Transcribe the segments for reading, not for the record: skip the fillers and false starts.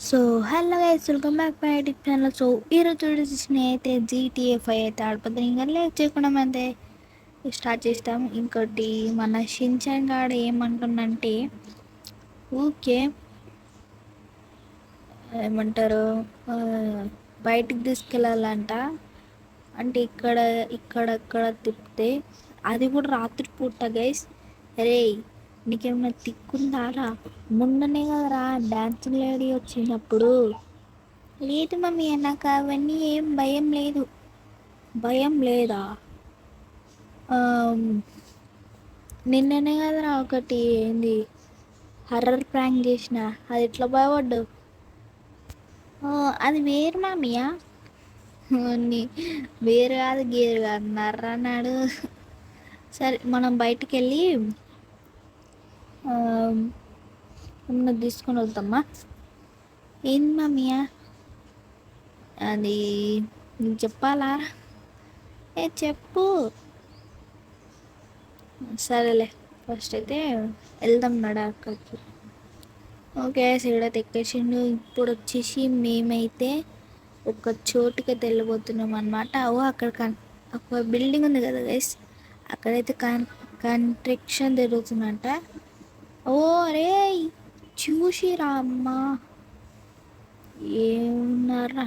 So hello guys, welcome back my YouTube channel. So ఈరోజు చూసిన అయితే GTA 5 అయితే ఆడిపోతుంది. ఇంకా లేట్ చేయకుండా అయితే స్టార్ట్ చేస్తాం. ఇంకోటి మన షిన్చాన్ గాడు ఏమంటుండంటే ఊకే ఏమంటారు ఆ, బయటికి తీసుకెళ్ళాలంట. అంటే ఇక్కడ తిప్పితే అది కూడా రాత్రి పూట గైస్. అరే నీకేమన్నా తిక్కుందారా? మొన్ననే కదరా డాన్స్ లేడీ వచ్చినప్పుడు. లేదు మమ్మీ, నాకు అవన్నీ ఏం భయం లేదు. భయం లేదా? ఆమ్, నిన్ననే కదరా ఒకటి ఏంది హర్రర్ ప్రాంక్ చేసిన, అది ఎట్లా భయపడ్డు. అది వేరు మమ్మీయా. నీ వేరు కాదు గేరు కాదు నర్ర అన్నాడు. సరే మనం బయటికి వెళ్ళి ఏమన్నా తీసుకొని వద్దామా. ఏంది మమ్మీయా అది? నీకు చెప్పాలా? చెప్పు. సరేలే, ఫస్ట్ అయితే వెళ్దాం నడా అక్కడికి. ఓకే సీడైతే ఎక్కేసిండు. ఇప్పుడు వచ్చేసి మేమైతే ఒక చోటుకి వెళ్ళిపోతున్నాం అనమాట. ఓ అక్కడ ఒక బిల్డింగ్ ఉంది కదా గైస్, అక్కడైతే కన్స్ట్రక్షన్ జరుగుతుందంట. ఓ రే చూసిరా అమ్మా, ఏమున్నారా.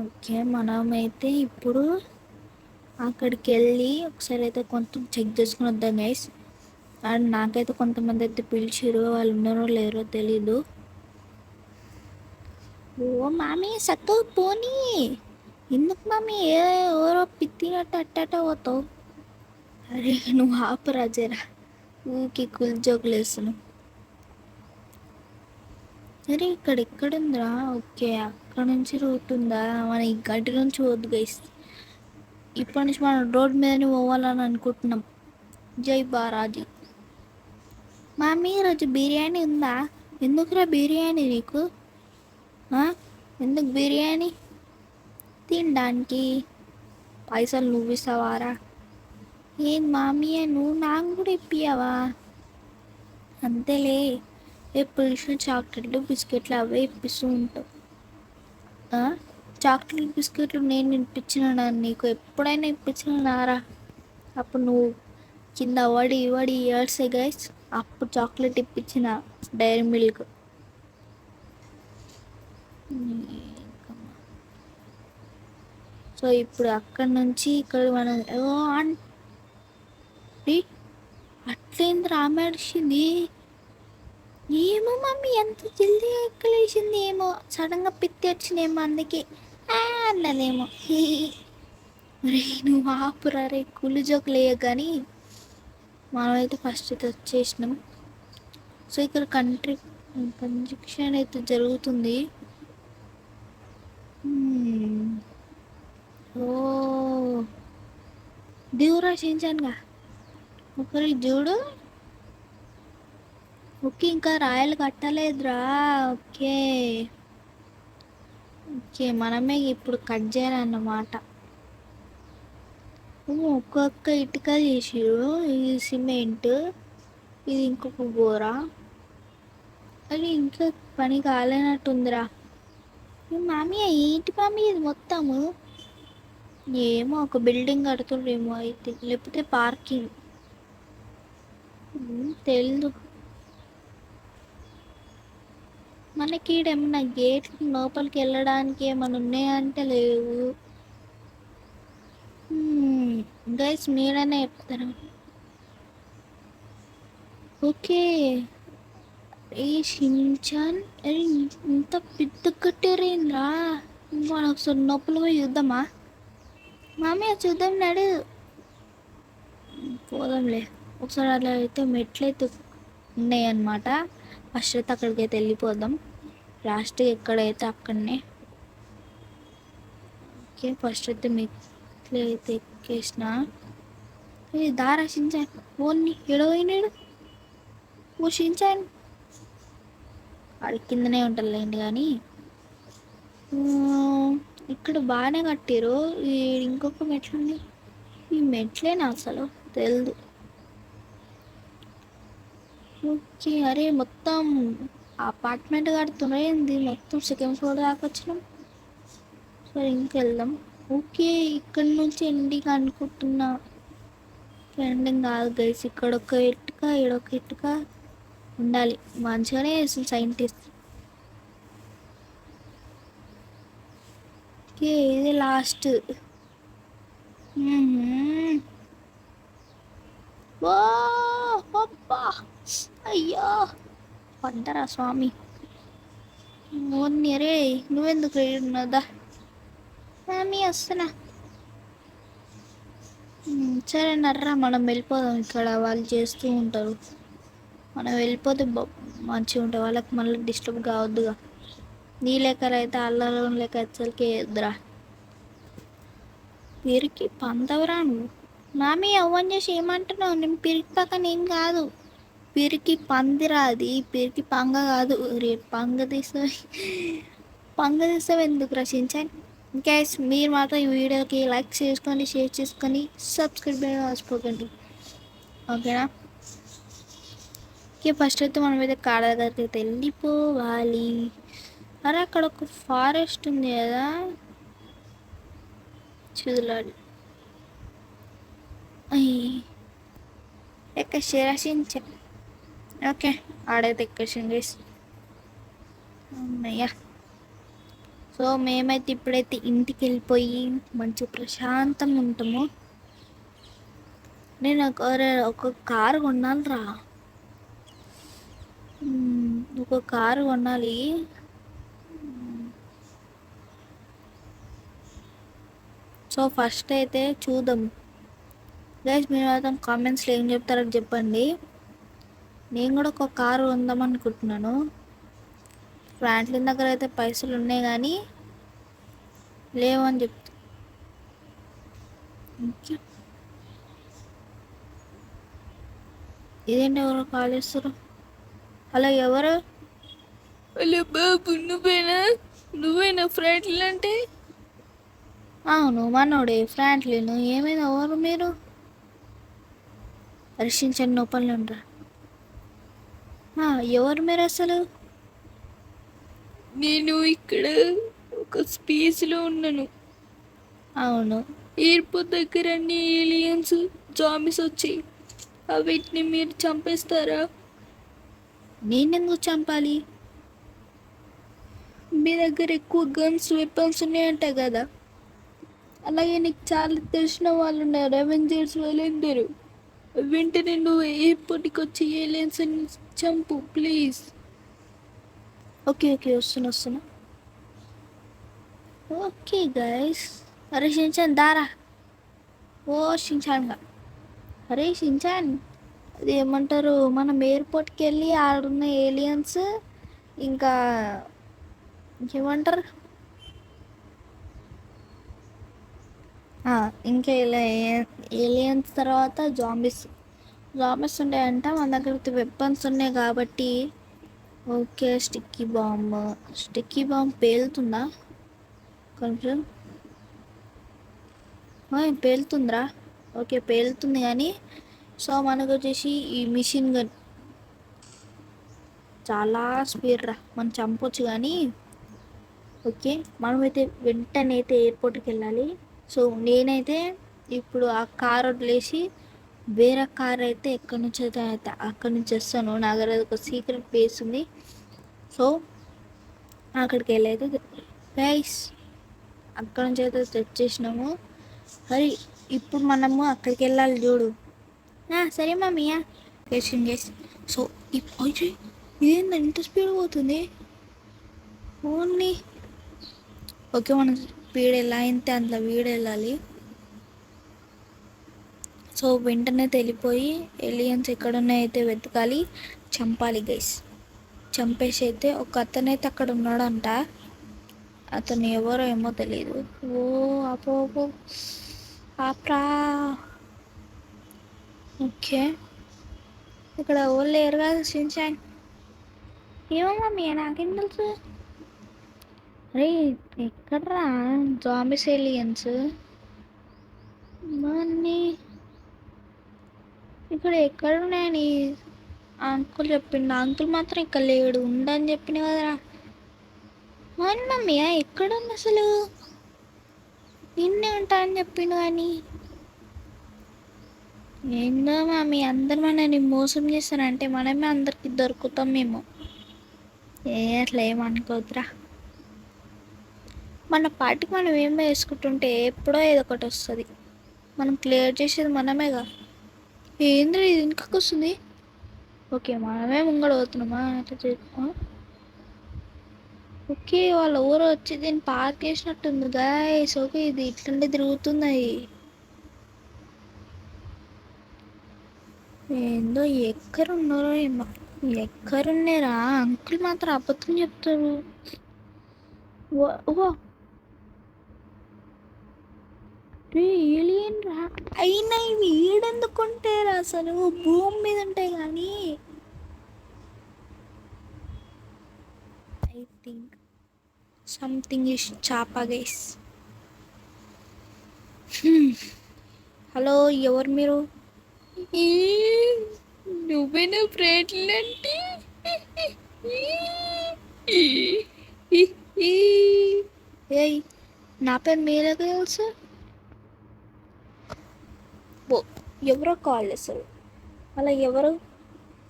ఓకే మనమైతే ఇప్పుడు అక్కడికి వెళ్ళి ఒకసారి అయితే కొంచెం చెక్ చేసుకుని వద్దాం గైస్. అండ్ నాకైతే కొంతమంది అయితే పిలిచిరు, వాళ్ళు ఉన్నారో లేరో తెలీదు. ఓ మామీ సత్తు పోనీ, ఎందుకు మామీ ఎవరో పిత్తినట్టు అట్టట పోతావు? అరే నువ్వు ఆపురా జరా, ఊకి కుల్ జోకులు వేస్తున్నావు. సరే ఇక్కడ ఎక్కడుందిరా? ఓకే అక్కడ నుంచి రూట్ ఉందా? మన ఈ గడ్డి నుంచి వద్దు గైస్. ఇప్పటి నుంచి మనం రోడ్ మీదనే పోవాలని అనుకుంటున్నాం. జై బారాజీ. మామీ ఈరోజు బిర్యానీ ఉందా? ఎందుకురా బిర్యానీ నీకు? ఎందుకు బిర్యానీ? తినడానికి పైసలు నువ్వు ఇస్తావారా? ఏం మామీ నువ్వు నాకు కూడా ఇప్పియావా? అంతేలే, ఎప్పుడు చూసిన చాక్లెట్లు బిస్కెట్లు అవే ఇప్పిస్తూ ఉంటావు. చాక్లెట్ బిస్కెట్లు నేను ఇప్పించిన నీకు ఎప్పుడైనా ఇప్పించినారా? అప్పుడు నువ్వు కింద వడి ఏడ్సే గైస్, అప్పుడు చాక్లెట్ ఇప్పించిన డైరీ మిల్క్. సో ఇప్పుడు అక్కడ నుంచి ఇక్కడ మనం అట్లేంది రామేడిచింది. ఏమో మమ్మీ ఎంత జల్దీ ఎక్కలేసింది ఏమో, సడన్గా పిత్తి వచ్చిందేమో, అందుకే అన్నదేమో. రే నువ్వు ఆపురా రే, కుళ్ళు జోకులేయ కానీ మనమైతే ఫస్ట్ అయితే వచ్చేసినాం. సో ఇక్కడ కన్స్ట్రక్షన్ అయితే జరుగుతుంది. ఓ దిగురా చేయించానుగా ఒకరి చూడు. ఓకే ఇంకా రాయలు కట్టలేదురా. ఓకే ఓకే మనమే ఇప్పుడు కట్ చేయాలన్నమాట. ఒక్కొక్క ఇటుక చేసిరు, ఇది సిమెంట్, ఇది ఇంకొక గోర. అది ఇంకా పని కాలేనట్టుందిరా. మామీ ఏంటి మామీ ఇది మొత్తము? ఏమో ఒక బిల్డింగ్ కడుతుండేమో అయితే, లేకపోతే పార్కింగ్, తెలీదు. మనకి ఈడేమన్నా గేట్ లోపలికి వెళ్ళడానికి ఏమైనా ఉన్నాయంటే లేవు. గైస్ మీరనే చెప్తారా? ఓకే ఏ షించాన్, ఇంత పెద్ద కట్టారేంద్రా? మనం ఒకసారి నొప్పులు పోయి చూద్దామా? మామీ చూద్దాం నాడు, పోదాంలే. ఒకసారి అలా అయితే మెట్లయితే ఉన్నాయన్నమాట. ఫస్ట్ అయితే అక్కడికైతే వెళ్ళిపోదాం. లాస్ట్ ఎక్కడైతే అక్కడనే. ఓకే ఫస్ట్ అయితే మెట్లు అయితే ఎక్కేసిన. దారా షించాన్, ఓన్ని ఎడవైనాడు. ఓ షించాన్ వాడి కిందనే ఉంటుందిలేండి. కానీ ఇక్కడ బాగానే కట్టారు. ఇంకొక మెట్లుంది, ఈ మెట్లేనా అసలు తెలియదు. ఓకే. అరే మొత్తం అపార్ట్మెంట్ కడుతున్నారేంది? మొత్తం సెకండ్ ఫ్లోర్ దాకా వచ్చినాం. సరే ఇంకెళ్దాం. ఓకే, ఇక్కడ నుంచి ఎండింగ్ అనుకుంటున్నా. ఎండింగ్ కాదు గైస్, ఇక్కడ ఒక ఇటుక ఈడొక ఇటుక ఉండాలి. మంచిగానే చేస్తుంది సైంటిస్ట్. ఓకే, ఇది లాస్ట్. ఓ అబ్బా, అయ్యో పడ్డరా స్వామి. రే నువ్వెందుకు ఉన్నదా? మీ వస్తున్నా. సరే నర్రా, మనం వెళ్ళిపోదాం. ఇక్కడ వాళ్ళు చేస్తూ ఉంటారు, మనం వెళ్ళిపోతే మంచిగా ఉంటుంది. వాళ్ళకి మళ్ళీ డిస్టర్బ్ కావద్దుగా. నీ లెక్కర అయితే అల్లం లెక్క అసలుకే ఎదురా. పిరికి పందవరా నువ్వు? మామీ అవ్వని చేసి ఏమంటున్నావు? నేను పిరికి పక్కన ఏం కాదు. పిరికి పందిరా అది, పిరికి పంగ కాదు. రేపు పంగ తీస్తావు ఎందుకు రచించాను? గ్యాస్ మీరు మాత్రం ఈ వీడియోకి లైక్ చేసుకోండి, షేర్ చేసుకొని సబ్స్క్రైబ్ చేయడం మర్చిపోకండి, ఓకేనా? ఓకే, ఫస్ట్ అయితే మనం అయితే కాడ దగ్గరికి అయితే వెళ్ళిపోవాలి. అరే అక్కడ ఒక ఫారెస్ట్ ఉంది కదా, చూడాలి. ఎక్కడ రచించా. ఓకే, ఆడైతే ఎక్కేసాం గైస్. అమ్మయ్యా. సో మేమైతే ఇప్పుడైతే ఇంటికి వెళ్ళిపోయి మంచి ప్రశాంతంగా ఉంటాము. నేను ఒక కారు కొనాలిరా, ఒక కారు కొనాలి. సో ఫస్ట్ అయితే చూద్దాం గైస్. మీరు మాత్రం కామెంట్స్లో ఏం చెప్తారో చెప్పండి. నేను కూడా ఒక కారు కొందాం అనుకుంటున్నాను. ఫ్రాంక్లిన్ దగ్గర అయితే పైసలు ఉన్నాయి కానీ లేవని చెప్తా. ఇదేంటి ఎవరో కాల్ చేస్తారు? హలో ఎవరు? హలో బాబు, నువ్వేనా ఫ్రాంక్లిన్ అంటే? అవును మనోడే ఫ్రాంక్లిన్. ఏమైనా ఎవరు మీరు? రక్షించండి, నొప్పలు ఉండరా. ఎవరు మీరు అసలు? నేను ఇక్కడ ఒక స్పేస్లో ఉన్నాను. అవును, ఎయిర్పోర్ట్ దగ్గర అన్ని ఏలియన్స్ జాంబీస్ వచ్చాయి. వీటిని మీరు చంపేస్తారా? నేనెందుకు చంపాలి? మీ దగ్గర ఎక్కువ గన్స్ వెపన్స్ ఉన్నాయంట కదా, అలాగే నీకు చాలా తెలిసిన వాళ్ళు ఉన్నారు, అవెంజర్స్ వాళ్ళందరూ. వెంటనే నువ్వు ఎయిర్పోర్ట్కి వచ్చి ఏలియన్స్ చంపు ప్లీజ్. ఓకే ఓకే, వస్తున్నా. Okay guys. అరే షించాన్ దారా. ఓ షించాన్గా. అరే షించాన్, అది ఏమంటారు, మనం ఎయిర్పోర్ట్కి వెళ్ళి ఆడున్న ఏలియన్స్ ఇంకా ఇంకేమంటారు, ఇంకా ఏలియన్స్ తర్వాత జాంబీస్ ఉంటాయంట. మన దగ్గర వెపన్స్ ఉన్నాయి కాబట్టి. ఓకే, స్టిక్కీ బాంబ్ పేలుతుందా? కొంచెం పేలుతుందిరా. ఓకే పేలుతుంది కానీ. సో మనకు వచ్చేసి ఈ మిషన్ గన్ చాలా స్పీడ్ రా, మనం చంపొచ్చు కానీ. ఓకే, మనమైతే వెంటనే అయితే ఎయిర్పోర్ట్కి వెళ్ళాలి. సో నేనైతే ఇప్పుడు ఆ కార్ వదిలేసి వేరే కార్ అయితే ఎక్కడి నుంచి అయితే అక్కడి నుంచి వస్తాను. నా దగ్గర ఒక సీక్రెట్ ప్లేస్ ఉంది. సో అక్కడికి వెళ్ళైతే గైస్ అక్కడ నుంచి అయితే తెచ్చేసినాము. సరే ఇప్పుడు మనము అక్కడికి వెళ్ళాలి చూడు. సరే మమ్మీయా కేసింగ్ గైస్. సో ఇదేంటి ఎంత స్పీడ్ పోతుంది ఓన్లీ. ఓకే, మనం స్పీడ్ ఎలా అయితే అంత వీడు వెళ్ళాలి. సో వెంటనే తెలిపోయి ఏలియన్స్ ఎక్కడున్నాయితే వెతకాలి, చంపాలి గైస్. చంపేసి అయితే ఒక అతనైతే అక్కడ ఉన్నాడంట. అతను ఎవరో ఏమో తెలియదు. ఓ అపో ఆప్రా. ఓకే, ఇక్కడ ఎవరు లేరు కదా షిన్చాన్. ఏమో మమ్మీ నాకేం తెలుసు. అరే ఎక్కడ్రా జాంబీస్ ఏలియన్స్? మన్నీ ఇక్కడ ఎక్కడున్నాయని ఆ అంకుల్ చెప్పిండు. ఆ అంకుల్ మాత్రం ఇక్కడ లేడు, ఉండని చెప్పిన కదరా. అవును మమ్మీ, ఎక్కడుంది అసలు? నిన్నే ఉంటా అని చెప్పిండు కానీ. ఏందో మమ్మీ, అందరు మనని మోసం చేస్తారంటే మనమే అందరికి దొరుకుతాం మేము. అట్లా ఏమనుకోద్దురా. మన పాటికి మనం ఏం వేసుకుంటుంటే ఎప్పుడో ఏదో ఒకటి వస్తుంది. మనం క్లియర్ చేసేది మనమేగా. ఏంద్ర ఇది ఇంకొక వస్తుంది. ఓకే, మనమే ముంగడ పోతున్నామా అట్లా. ఓకే, వాళ్ళు ఊరు వచ్చి దీన్ని పార్క్ చేసినట్టుంది గాయస్. ఓకే, ఇది ఇట్లంటే తిరుగుతున్నాయి. ఏందో ఎక్కడున్నారో ఏమో. ఎక్కడున్నారా? అంకుల్ మాత్రం అబద్ధం చెప్తారు. ఓ ఏలియన్ రా. అయినా ఇవి ఈడెందుకుంటారా అసలు? భూమి మీద ఉంటాయి కానీ. ఐ థింక్ సంథింగ్ ఇస్ చాపా గైస్. హలో, ఎవరు మీరు? నువ్వేనా ప్రేట్లంటే? ఏయ్, నా పేరు మీరే తెలుసు. ఓ, ఎవరో కాల్ చేస్తారు. అలా ఎవరు?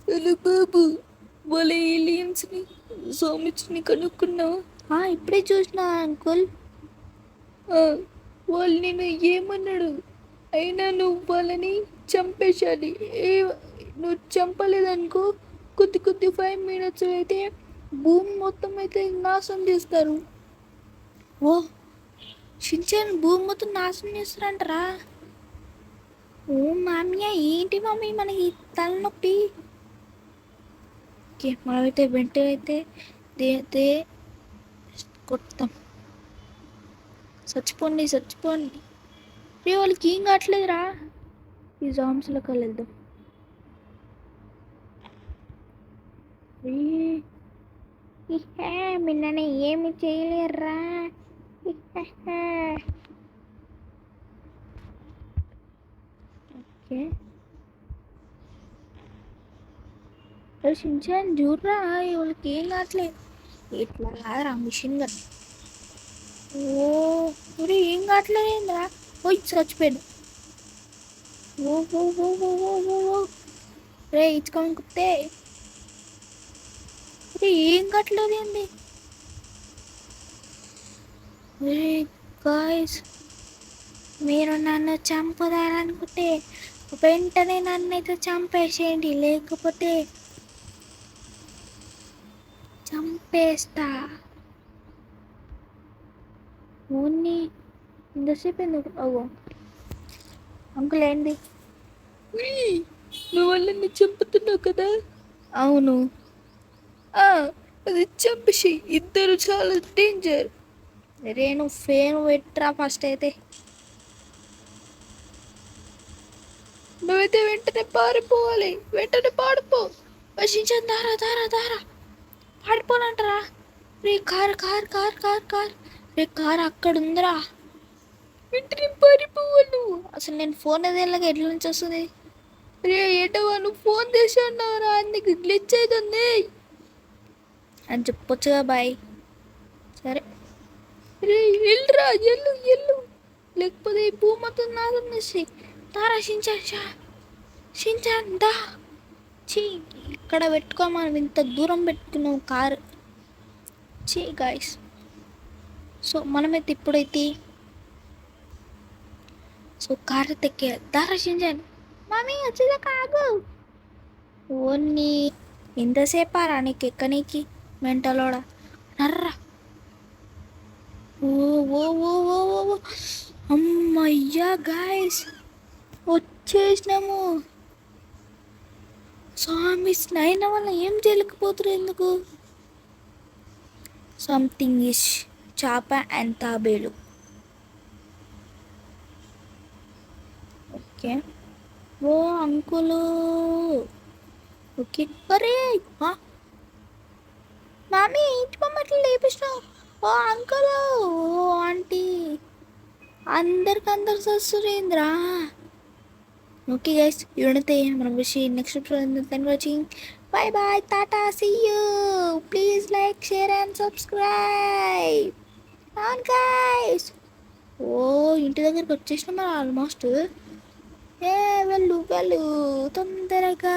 హలో బాబు, వాళ్ళ ఏలియన్స్ని సోమిచ్ని కనుక్కున్నావా? ఇప్పుడే చూసినా అంకుల్. వాళ్ళు నేను ఏమన్నాడు? అయినా నువ్వు వాళ్ళని చంపేశాలి. నువ్వు చంపలేదనుకో, కొద్ది 5 minutes అయితే భూమి మొత్తం అయితే నాశనం చేస్తారు. ఓ షించాన్, భూమి మొత్తం నాశనం చేస్తారంటరా? ఓ మామయ్య, ఏంటి మమ్మీ మనకి తలనొప్పి? ఓకే, మనమైతే వెంటనే అయితే దేతే కొడతాం. చచ్చిపోండి. వాళ్ళకి ఏం కావట్లేదురా. ఈ జామ్స్లోకి వెళ్దాం. మిన్నని ఏమి చేయలేర్రా. ఓకే, షించాన్ చూడరా, వాళ్ళకి ఏం కావట్లేదు. ఇట్లా కాదురా మిషన్ గన్. ఓ ఏం కావట్లేదు ఏంద్రా? ఓ చచ్చిపోయాడు. ఓ రే ఇచ్చుకొని కుత్తే. ఏం కట్టలేదు ఏంది? గాయస్, మీరు నన్ను చంపుదారనుకుంటే వెంటనే నన్నైతే చంపేసేయండి, లేకపోతే చంపేస్తా. ఓన్ని ఇంతసేపు ఎందుకు? అవ్వో అంకుల్ ఏంటి? నువ్వు వాళ్ళని చంపుతున్నావు కదా? అవును. అది చంపేసి, ఇద్దరు చాలా డేంజర్. రేణు ఫేను పెట్టరా ఫస్ట్ అయితే. నువ్వైతే వెంటనే పారిపోవాలి. వెంటనే పాడిపో. వర్షించాను. దారా పాడిపోనంటారా? రే కార్ రే కార్ అక్కడ ఉందిరా. వెంటనే పారిపోవాలి నువ్వు. అసలు నేను ఫోన్ అదేలాగా ఎట్ల నుంచి వస్తుంది? రే ఏటవా, నువ్వు ఫోన్ చేసి అన్నావురా, నీకు గ్లిచ్ అవుతుంది అని చెప్పొచ్చుగా. బాయ్. సరే రే వెళ్ళురా, ఎల్లు లేకపోతే ఈ భూమి మొత్తం నాశనం చేసి. తారా షించాన్ దా. చీ, ఇక్కడ పెట్టుకో, మనం ఇంత దూరం పెట్టుకున్నాం కారు. చీ గాయస్. సో మనమైతే ఇప్పుడైతే కారు తెక్కే. దారా షించాన్. మమ్మీ వచ్చేదా కాగు. ఓన్ని ఎంతసేపారా నీకు ఎక్కనీకి మెంటలోడా? నర్రా. ఓ అమ్మయ్యా గాయస్, వచ్చేసినాము. స్వామి స్నైన వల్ల ఏం చేయలేకపోతురు ఎందుకు? సంథింగ్ ఇష్ చాప అండ్ తాబేలు. ఓకే, ఓ అంకులు. ఓకే, అరే మామీ ఇంటి బొమ్మట్లు లేపిస్తావు. ఓ అంకుల్, ఓ ఆంటీ, అందరు సస్తురేంద్రా. ఓకే గైస్, ఇవన్నైతే మనం విష్ next episode. Thank watching. Bye bye, tata, see you. Please like, share and subscribe on guys. ఓ, ఇంటి దగ్గరికి వచ్చేసినాం మరి ఆల్మోస్ట్. ఏ వెళ్ళు వెళ్ళు, తొందరగా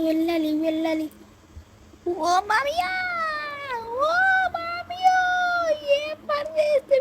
వెళ్ళాలి వెళ్ళాలి. ఓ మామియా, ఓ మామియా, ఏం పని చేస్తే